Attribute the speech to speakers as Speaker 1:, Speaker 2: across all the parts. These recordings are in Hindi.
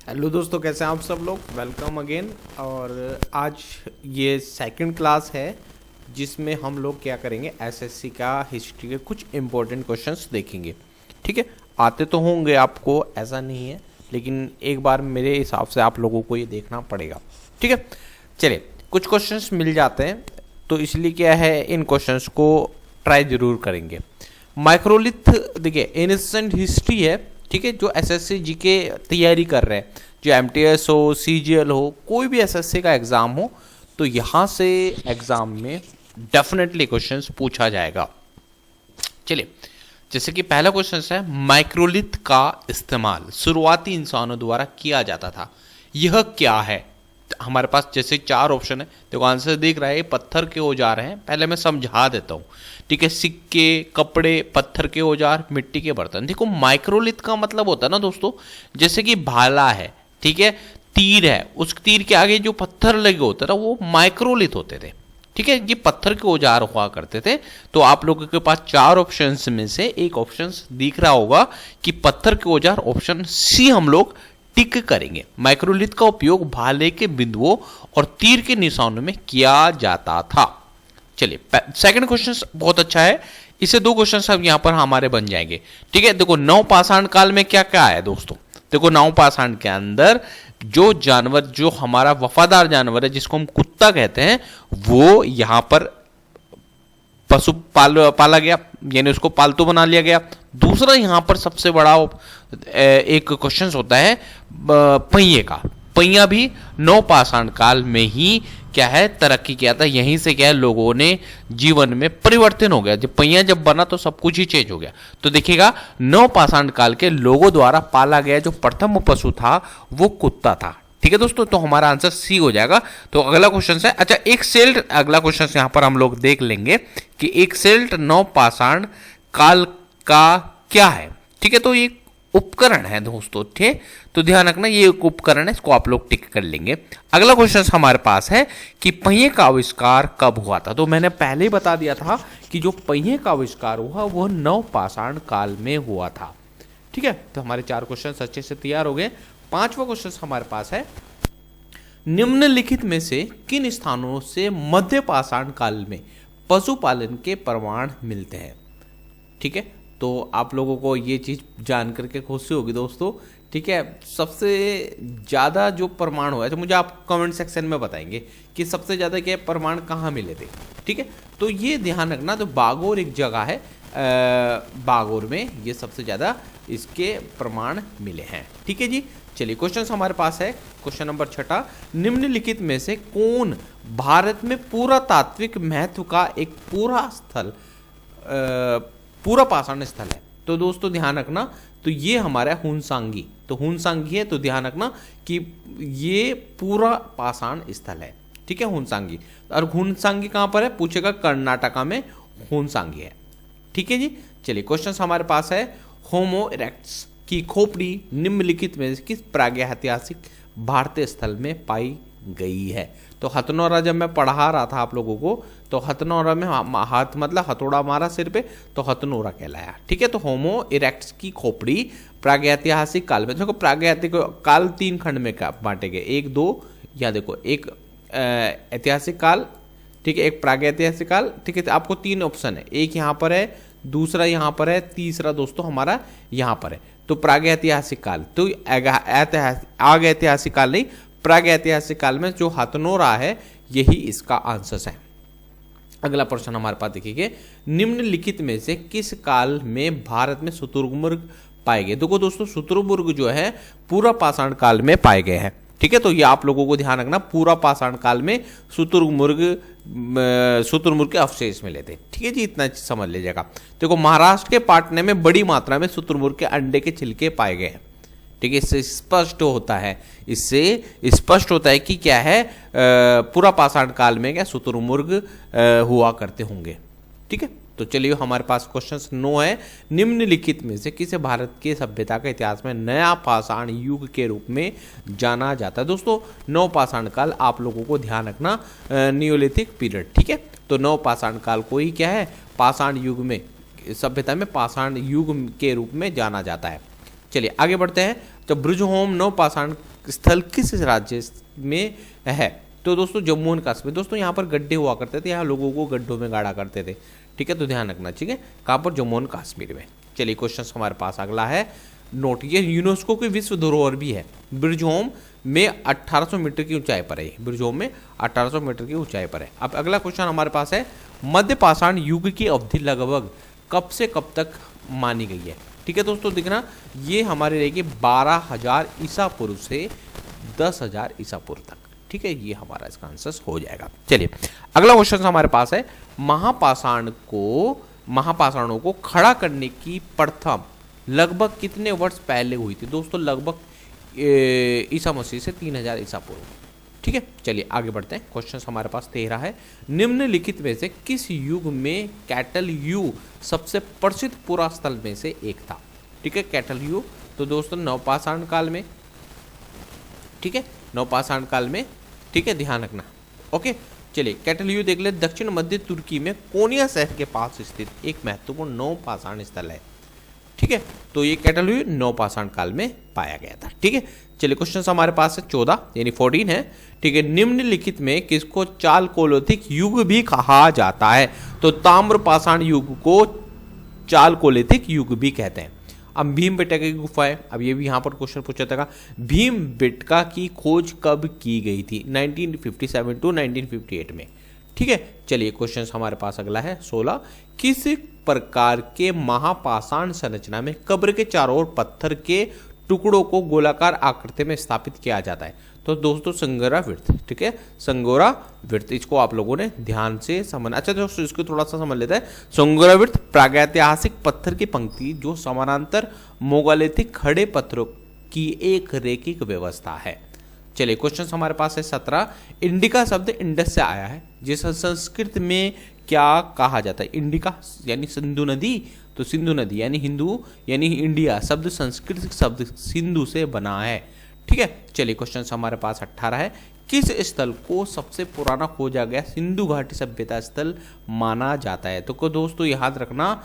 Speaker 1: हेलो दोस्तों, कैसे हैं आप सब लोग। Welcome again. और आज ये सेकंड क्लास है जिसमें हम लोग क्या करेंगे, एसएससी का हिस्ट्री के कुछ इम्पोर्टेंट क्वेश्चंस देखेंगे। ठीक है, आते तो होंगे आपको, ऐसा नहीं है, लेकिन एक बार मेरे हिसाब से आप लोगों को ये देखना पड़ेगा। ठीक है, चलिए कुछ क्वेश्चंस मिल जाते हैं तो इसलिए क्या है, इन क्वेश्चंस को ट्राई जरूर करेंगे। माइक्रोलिथ देखिए एनिसेंट हिस्ट्री है। ठीक है, जो एसएससी जी के तैयारी कर रहे हैं, जो एमटीएस हो, सीजीएल हो, कोई भी एसएससी का एग्ज़ाम हो, तो यहाँ से एग्ज़ाम में डेफिनेटली क्वेश्चंस पूछा जाएगा। चलिए, जैसे कि पहला क्वेश्चन है, माइक्रोलिथ का इस्तेमाल शुरुआती इंसानों द्वारा किया जाता था, यह क्या है। हमारे पास जैसे चार ऑप्शन है, देखो आंसर दिख रहा है, पत्थर के औजार हैं। पहले मैं समझा देता हूँ। ठीक है, सिक्के, कपड़े, पत्थर के औजार, मिट्टी के बर्तन। देखो माइक्रोलिथ का मतलब होता है ना दोस्तों, जैसे कि भाला है, ठीक है, तीर है, उस तीर के आगे जो पत्थर लगे होते ना, वो माइक्रोलिथ होते थे। ठीक है, ये पत्थर के औजार हुआ करते थे। तो आप लोगों के पास चार ऑप्शंस में से एक ऑप्शन दिख रहा होगा कि पत्थर के औजार, ऑप्शन सी हम लोग टिक करेंगे। माइक्रोलिथ का उपयोग भाले के बिंदुओं और तीर के निशानों में किया जाता था। चलिए, सेकंड क्वेश्चन बहुत अच्छा है, इसे दो क्वेश्चन अब यहां पर हमारे बन जाएंगे। ठीक है, देखो नवपाषाण काल में क्या क्या है दोस्तों। देखो नवपाषाण के अंदर जो जानवर, जो हमारा वफादार जानवर है जिसको हम कुत्ता कहते हैं, वो यहां पर पशु पाला गया, यानी उसको पालतू बना लिया गया। दूसरा यहां पर सबसे बड़ा एक क्वेश्चन होता है पहिए का। पहिया भी नवपाषाण काल में ही क्या है, तरक्की किया था। यहीं से क्या है, लोगों ने जीवन में परिवर्तन हो गया। जब पहिया जब बना तो सब कुछ ही चेंज हो गया। तो देखिएगा, नवपाषाण काल के लोगों द्वारा पाला गया जो प्रथम पशु था वो कुत्ता था। ठीक है दोस्तों, तो हमारा आंसर सी हो जाएगा। तो अगला क्वेश्चन है, अच्छा एक सेल्ट, अगला क्वेश्चन यहां पर हम लोग देख लेंगे कि एक सेल्ट नवपाषाण काल का क्या है। ठीक है, तो ये उपकरण है दोस्तों। ठीक, तो ध्यान रखना ये एक उपकरण है, इसको आप लोग टिक कर लेंगे। अगला क्वेश्चन हमारे पास है कि पहिए का आविष्कार कब हुआ था। तो मैंने पहले ही बता दिया था कि जो पहिए का आविष्कार हुआ वह नवपाषाण काल में हुआ था। ठीक है, तो हमारे चार क्वेश्चन अच्छे से तैयार हो गए। पांचवा क्वेश्चन हमारे पास है, निम्नलिखित में से किन स्थानों से मध्य पाषाण काल में पशुपालन के प्रमाण मिलते हैं। ठीक है, तो आप लोगों को ये चीज़ जान करके खुशी होगी दोस्तों। ठीक है, सबसे ज़्यादा जो प्रमाण हुआ है, तो मुझे आप कमेंट सेक्शन में बताएंगे कि सबसे ज़्यादा क्या प्रमाण कहाँ मिले थे। ठीक है, तो ये ध्यान रखना, तो बागोर एक जगह है, बागोर में ये सबसे ज़्यादा इसके प्रमाण मिले हैं। ठीक है जी, चलिए क्वेश्चन हमारे पास है, क्वेश्चन नंबर 6, निम्नलिखित में से कौन भारत में पुरातात्विक महत्व का एक पूरा स्थल, पूरा पाषाण स्थल है। तो दोस्तों ध्यान रखना, तो ये हमारा हुनसांगी, तो हुनसांगी है, तो ध्यान रखना कि ये पूरा पाषाण स्थल है। ठीक है, हुनसांगी। और हुनसांगी कहाँ पर है, पूछेगा, कर्नाटका में हुनसांगी है। ठीक है जी, चलिए क्वेश्चन हमारे पास है, होमो इरेक्टस की खोपड़ी निम्नलिखित में किस प्रागैतिहासिक भारतीय स्थल में पाई गई है। तो हथनौरा जब मैं पढ़ा रहा था आप लोगों को, तो हथनौरा में हाथ मतलब हथौड़ा मारा सिर पे, तो हथनौरा कहलाया। ठीक है, तो होमो इरेक्टस की खोपड़ी प्रागैतिहासिक काल में, देखो प्रागैतिक काल 3 खंड में बांटे गए, 1 2, या देखो एक ऐतिहासिक काल, ठीक है, एक प्रागैतिहासिक काल। ठीक है, आपको 3 ऑप्शन है, एक यहाँ पर है, दूसरा यहाँ पर है, तीसरा दोस्तों हमारा यहाँ पर है। तो प्रागैतिहासिक काल, तो आग ऐतिहासिक काल नहीं, प्रागैतिहासिक काल में जो हथनौरा है यही इसका आंसर है। अगला प्रश्न हमारे पास देखिए, निम्नलिखित में से किस काल में भारत में शुतुरमुर्ग पाए गए। देखो दोस्तों, शुतुरमुर्ग जो है पूरा पाषाण काल में पाए गए हैं। ठीक है, तो ये आप लोगों को ध्यान रखना, पूरा पाषाण काल में शुतुरमुर्ग के अवशेष मिले थे। ठीक है जी, इतना समझ लीजिएगा। देखो महाराष्ट्र के पाटने में बड़ी मात्रा में शुतुरमुर्ग के अंडे के छिलके पाए गए हैं। ठीक है, इससे स्पष्ट होता है, कि क्या है, पूरा पाषाण काल में क्या शुतुरमुर्ग हुआ करते होंगे। ठीक है, तो चलिए हमारे पास क्वेश्चन 9 है, निम्नलिखित में से किसे भारत की सभ्यता के इतिहास में नया पाषाण युग के रूप में जाना जाता है। दोस्तों नव पाषाण काल आप लोगों को ध्यान रखना, नियोलिथिक पीरियड। ठीक है, तो नव पाषाण काल को ही क्या है, पाषाण युग में, सभ्यता में पाषाण युग के रूप में जाना जाता है। चलिए आगे बढ़ते हैं। तो ब्रजहोम नव पाषाण स्थल किस राज्य में है? तो दोस्तों जम्मू एंड कश्मीर। दोस्तों यहाँ पर गड्ढे हुआ करते थे, यहाँ लोगों को गड्ढों में गाड़ा करते थे, ठीक है, तो ध्यान रखना, ठीक है, कहाँ पर? जम्मू एंड कश्मीर में। चलिए क्वेश्चन हमारे पास अगला है नोट, ये यूनेस्को की विश्व धरोहर भी है। ब्रिजहोम में 1800 मीटर की ऊंचाई पर है, ब्रिजहोम में 1800 मीटर की ऊंचाई पर है। अब अगला क्वेश्चन हमारे पास है, मध्य पाषाण युग की अवधि लगभग कब से कब तक मानी गई है? ठीक है दोस्तों, देखना ये हमारे रहेगी 12,000 ईसा पूर्व से 10,000 ईसा पूर्व तक, ठीक है, ये हमारा इसका आंसर हो जाएगा। चलिए अगला क्वेश्चन हमारे पास है, महापाषाणों को खड़ा करने की प्रथम लगभग कितने वर्ष पहले हुई थी? दोस्तों लगभग ईसा मसीह से 3000 ईसा पूर्व, ठीक है। चलिए आगे बढ़ते हैं, क्वेश्चन हमारे पास 13 है, निम्नलिखित में से किस युग में कैटल युग सबसे प्रसिद्ध पुरास्थल में से एक था? ठीक है, कैटल युग, तो दोस्तों नवपाषाण काल में, ठीक है, नवपाषाण काल में, ठीक है, ध्यान रखना, ओके। चलिए कैटल युग देख ले, दक्षिण मध्य तुर्की में कोनिया शहर के पास स्थित एक महत्वपूर्ण नवपाषाण स्थल है, ठीक है, तो ये कैटल युग नवपाषाण काल में पाया गया था, ठीक है। चलिए क्वेश्चन हमारे पास है 14 यानी 14 है, ठीक है, निम्नलिखित में किसको चालकोलिथिक युग भी कहा जाता है? तो ताम्रपाषाण युग को चालकोलिथिक युग भी कहते हैं। अब भीमबेटका की गुफा है, अब ये भी यहाँ पर क्वेश्चन पूछा था, भीमबेटका की खोज कब की गई थी? 1957 टू 1958 में, ठीक है। चलिए क्वेश्चन हमारे पास अगला है 16, किस प्रकार के महापाषाण संरचना में कब्र के चारों ओर पत्थर के टुकड़ों को गोलाकार आकृति में स्थापित किया जाता है? तो दोस्तों संगोरा वृत्त, ठीक है, संगोरा वृत्त, इसको आप लोगों ने ध्यान से समझना। अच्छा दोस्तों इसको थोड़ा सा समझ लेते हैं। संगोरा वृत्त प्रागैतिहासिक पत्थर की पंक्ति जो समानांतर मोगालिथिक खड़े पत्थरों की एक रेखिक व्यवस्था है। चलिए क्वेश्चन हमारे पास है 17, इंडिका शब्द इंडस से आया है, जिसे संस्कृत में क्या कहा जाता है? इंडिका यानी सिंधु नदी, तो सिंधु नदी यानी हिंदू यानी इंडिया शब्द संस्कृत शब्द सिंधु से बना है, ठीक है। चलिए क्वेश्चन हमारे पास 18 है, किस स्थल को सबसे पुराना खोजा गया सिंधु घाटी सभ्यता स्थल माना जाता है? तो को दोस्तों याद रखना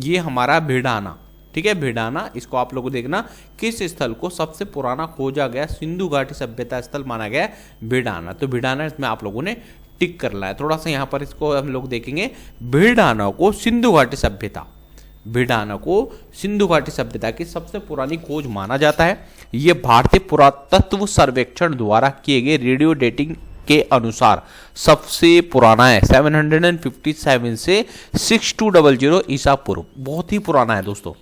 Speaker 1: ये हमारा भिडाना, ठीक है, भिडाना, इसको आप लोग देखना, किस स्थल को सबसे पुराना खोजा गया सिंधु घाटी सभ्यता स्थल माना गया? भिडाना। तो भिडाना इसमें आप लोगों ने टिक करना है, थोड़ा सा यहाँ पर इसको हम लोग देखेंगे, भिडाना को सिंधु घाटी सभ्यता, भिडाना को सिंधु घाटी सभ्यता की सबसे पुरानी खोज माना जाता है। यह भारतीय पुरातत्व सर्वेक्षण द्वारा किए गए रेडियो डेटिंग के अनुसार सबसे पुराना है, 757 से 6200 ईसा पूर्व, बहुत ही पुराना है दोस्तों।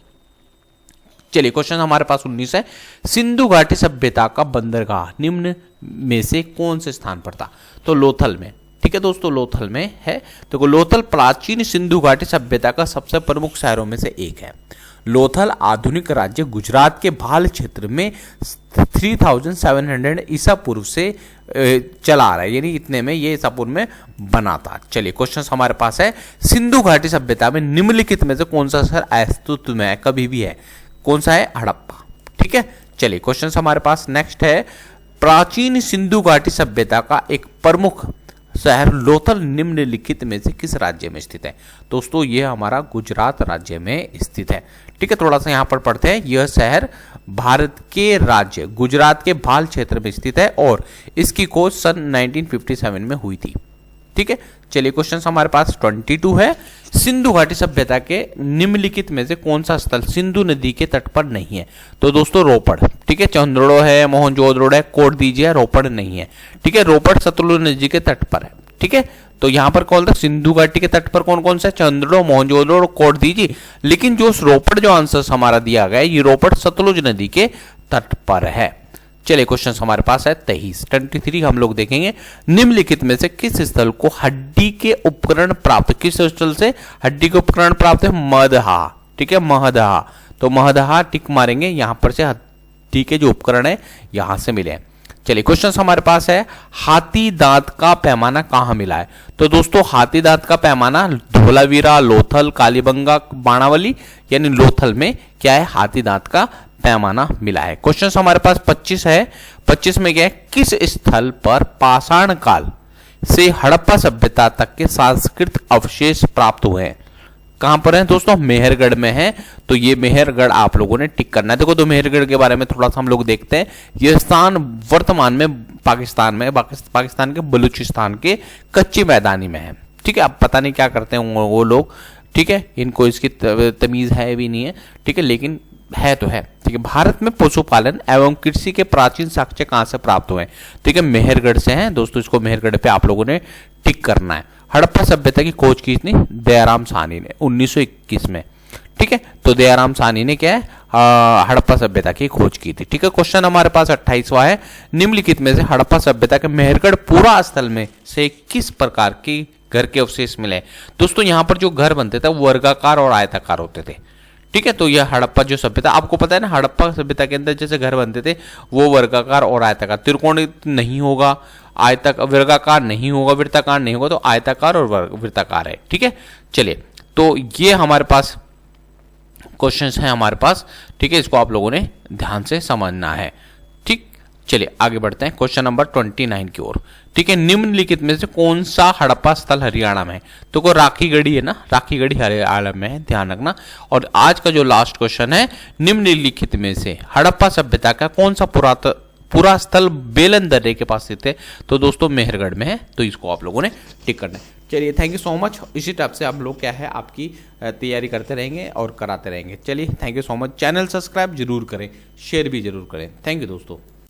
Speaker 1: चलिए क्वेश्चन हमारे पास 19 है, सिंधु घाटी सभ्यता का बंदरगाह निम्न में से कौन से स्थान पर था? तो लोथल में, ठीक है दोस्तों, लोथल में है। तो लोथल प्राचीन सिंधु घाटी सभ्यता का सबसे प्रमुख शहरों में से एक है। लोथल आधुनिक राज्य गुजरात के भाल क्षेत्र में 3700 ईसा पूर्व से चला आ रहा है, यानी इतने में ये ईसा पूर्व में बना था। चलिए क्वेश्चन हमारे पास है, सिंधु घाटी सभ्यता में निम्नलिखित में से कौन सा शहर अस्तित्व में कभी भी है? कौन सा है? हड़प्पा, ठीक है। चलिए क्वेश्चन हमारे पास नेक्स्ट है, प्राचीन सिंधु घाटी सभ्यता का एक प्रमुख शहर लोथल निम्नलिखित में से किस राज्य में स्थित है? दोस्तों ये हमारा गुजरात राज्य में स्थित है, ठीक है। थोड़ा सा यहाँ पर पढ़ते हैं, यह शहर भारत के राज्य गुजरात के भाल क्षेत्र में स्थित है और इसकी खोज सन 1957 में हुई थी, ठीक है। चलिए क्वेश्चन हमारे पास 22 है, सिंधु घाटी सभ्यता के निम्नलिखित में से कौन सा स्थल सिंधु नदी के तट पर नहीं है? तो दोस्तों रोपड़, ठीक है, चंद्रोड़ो है, मोहनजोदड़ो है, कोट दीजिए, रोपड़ नहीं है, ठीक है, रोपड़ सतलुज नदी के तट पर है, ठीक है। तो यहाँ पर कौन था? सिंधु घाटी के तट पर कौन कौन सा? चंद्रोड़ो, मोहनजोदड़ो और कोट दीजिए, लेकिन जो रोपड़ जो आंसर हमारा दिया गया है ये रोपड़ सतलुज नदी के तट पर है। चलिए क्वेश्चन हमारे पास है 23 हम लोग देखेंगे, निम्नलिखित में से किस स्थल को हड्डी के उपकरण प्राप्त, किस स्थल से हड्डी के उपकरण प्राप्त है? महदहा, ठीक है, महदहा। तो महदहा टिक मारेंगे, यहां पर से हड्डी के जो उपकरण है यहां से मिले। चलिए क्वेश्चन हमारे पास है, हाथी दांत का पैमाना कहां मिला है? तो दोस्तों हाथी दांत का पैमाना धोलावीरा, लोथल, कालीबंगा, बाणावली यानी लोथल में क्या है? हाथी दांत का पैमाना मिला है। क्वेश्चन हमारे पास 25 है, 25 में क्या है? किस स्थल पर पाषाण काल से हड़प्पा सभ्यता तक के सांस्कृतिक अवशेष प्राप्त हुए हैं? कहां पर है दोस्तों, मेहरगढ़ में है। तो ये मेहरगढ़ आप लोगों ने टिक करना है। देखो तो मेहरगढ़ के बारे में थोड़ा सा हम लोग देखते हैं। ये स्थान वर्तमान में पाकिस्तान में, पाकिस्तान के बलूचिस्तान के कच्ची मैदानी में है। ठीक है, अब पता नहीं क्या करते हैं वो लोग, ठीक है, इनको इसकी तमीज है भी नहीं है, ठीक है, लेकिन है तो है। ठीक है, भारत में पशुपालन एवं कृषि के प्राचीन साक्ष्य कहां से प्राप्त हुए हैं? ठीक है, मेहरगढ़ से हैं दोस्तों। इसको मेहरगढ़ पे आप लोगों ने टिक करना है। हड़प्पा सभ्यता की खोज की थी दयाराम साहनी ने 1921 में। ठीक है, तो दयाराम साहनी ने क्या है, हड़प्पा सभ्यता की खोज की थी। ठीक है, क्वेश्चन हमारे पास 28वां है। निम्नलिखित में से हड़प्पा सभ्यता के मेहरगढ़ पुरा स्थल में से किस प्रकार की घर के अवशेष मिले? दोस्तों यहाँ पर जो घर बनते थे वो वर्गाकार और आयताकार होते थे। ठीक है, तो यह हड़प्पा जो सभ्यता, आपको पता है ना, हड़प्पा सभ्यता के अंदर जैसे घर बनते थे वो वर्गाकार और आयताकार, त्रिकोण नहीं होगा, वर्गाकार नहीं होगा, वृत्ताकार नहीं होगा, तो आयताकार और वृत्ताकार है। ठीक है, चलिए, तो ये हमारे पास क्वेश्चंस हैं हमारे पास। ठीक है, इसको आप लोगों ने ध्यान से समझना है। ठीक, चलिए आगे बढ़ते हैं क्वेश्चन नंबर 29 की ओर। ठीक है, निम्नलिखित में से कौन सा हड़प्पा स्थल हरियाणा में है? तो को राखीगढ़ी है ना, राखीगढ़ी हरियाणा में है, ध्यान रखना। और आज का जो लास्ट क्वेश्चन है, निम्नलिखित में से हड़प्पा सभ्यता का कौन सा पूरा स्थल बेलन दर्रे के पास स्थित है? तो दोस्तों मेहरगढ़ में है, तो इसको आप लोगों ने टिक करना है। चलिए, थैंक यू सो मच। इसी टाइप से आप लोग क्या है आपकी तैयारी करते रहेंगे और कराते रहेंगे। चलिए, thank you so much. Channel subscribe जरूर करें, शेयर भी जरूर करें। थैंक यू दोस्तों।